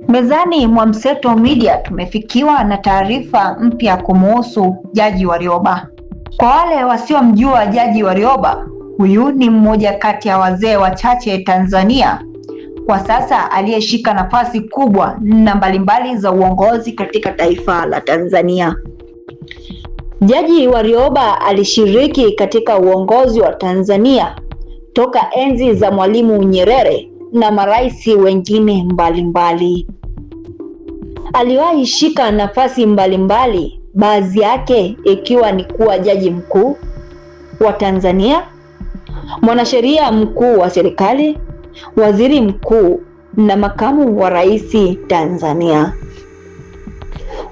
Mezani mwa Mseto Media tumefikiwa na taarifa mpya kumuhusu Jaji Warioba. Kwa wale wasiomjua Jaji Warioba, huyu ni mmoja kati ya wazee wachache Tanzania kwa sasa aliyeshika nafasi kubwa na mbalimbali za uongozi katika taifa la Tanzania. Jaji Warioba alishiriki katika uongozi wa Tanzania toka enzi za Mwalimu Nyerere na marais wengine mbalimbali. Aliwahi shika nafasi mbalimbali, baadhi yake ikiwa ni kuwa jaji mkuu wa Tanzania, mwanasheria mkuu wa serikali, waziri mkuu na makamu wa rais Tanzania.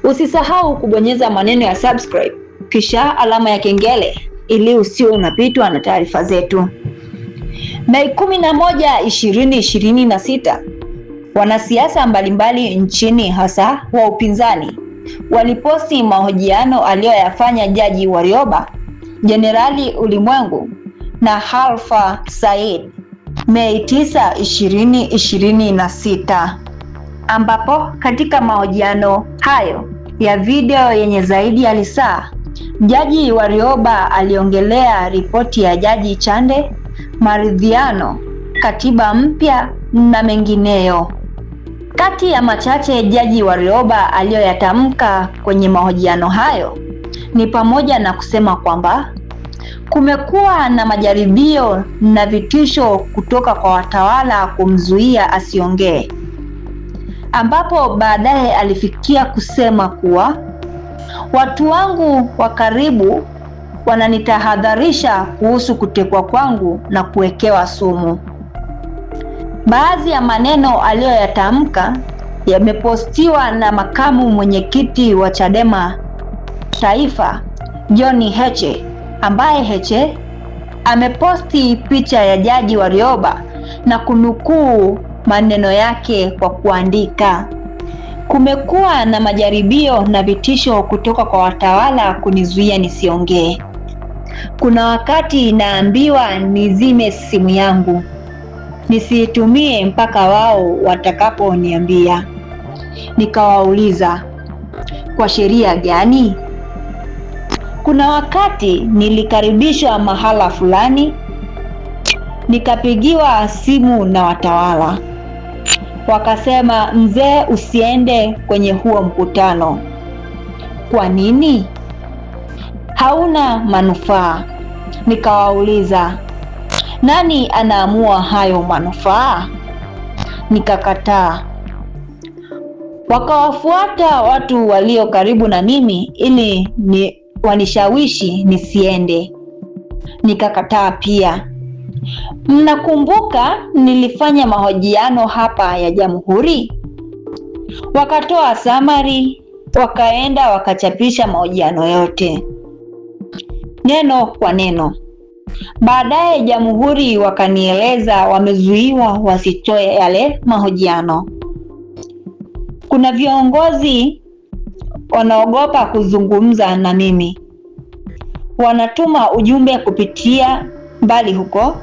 Usisahau kubonyeza maneno ya subscribe kisha alama ya kengele ili usiwe unapitwa na taarifa zetu. Mei 11, 2026, wanasiasa mbalimbali nchini hasa wa upinzani waliposti mahojiano aliyoyafanya Jaji Warioba, Jenerali Ulimwengu na Alpha Said Mei 9, 2026, ambapo katika mahojiano hayo ya video yenye zaidi ya saa, Jaji Warioba aliongelea ripoti ya Jaji Chande, maridhiano, katiba mpya na mengineyo. Kati ya machache Jaji Warioba aliyoyatamka kwenye mahojiano hayo ni pamoja na kusema kwamba kumekuwa na majaribio na vitisho kutoka kwa watawala kumzuia asiongee, ambapo baadaye alifikia kusema kuwa watu wangu wa karibu wananitahadharisha kuhusu kutekwa kwangu na kuwekewa sumu. Baadhi ya maneno aliyoyatamka yamepostiwa na makamu mwenyekiti wa Chadema Taifa, John Heche, ambaye Heche ameposti picha ya Jaji Warioba na kunukuu maneno yake kwa kuandika, kumekuwa na majaribio na vitisho kutoka kwa watawala kunizuia nisiongee. Kuna wakati naambiwa nizime simu yangu nisiitumie mpaka wao watakaponiambia. Nikawauliza, kwa sheria gani? Kuna wakati nilikaribishwa mahala fulani, nikapigiwa simu na watawala, wakasema mzee, usiende kwenye huo mkutano. Kwa nini? Hauna manufaa. Nikawauliza, nani anaamua hayo manufaa? Nikakataa. Wakawafuata watu walio karibu na mimi ili wanishawishi nisiende. Nikakataa pia. Mnakumbuka nilifanya mahojiano hapa ya Jamhuri? Wakatoa summary, wakaenda wakachapisha mahojiano yote neno kwa neno. Baadaye Jamhuri wakanieleza wamezuiwa wasitoe yale mahojiano. Kuna viongozi wanaogopa kuzungumza na mimi, wanatuma ujumbe kupitia mbali huko.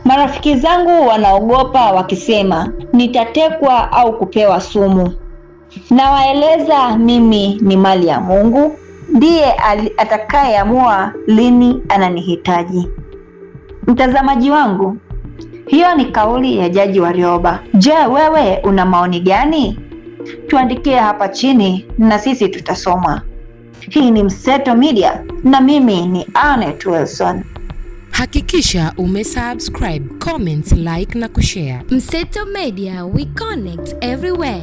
Marafiki zangu wanaogopa wakisema nitatekwa au kupewa sumu. Nawaeleza mimi ni mali ya Mungu, ndiye atakayeamua lini ananihitaji. Mtazamaji wangu, hiyo ni kauli ya Jaji Warioba. Je, wewe una maoni gani? Tuandikie hapa chini na sisi tutasoma. Hii ni Mseto Media na mimi ni Annette Wilson. Hakikisha umesubscribe, comment, like na kushare. Mseto Media, we connect everywhere.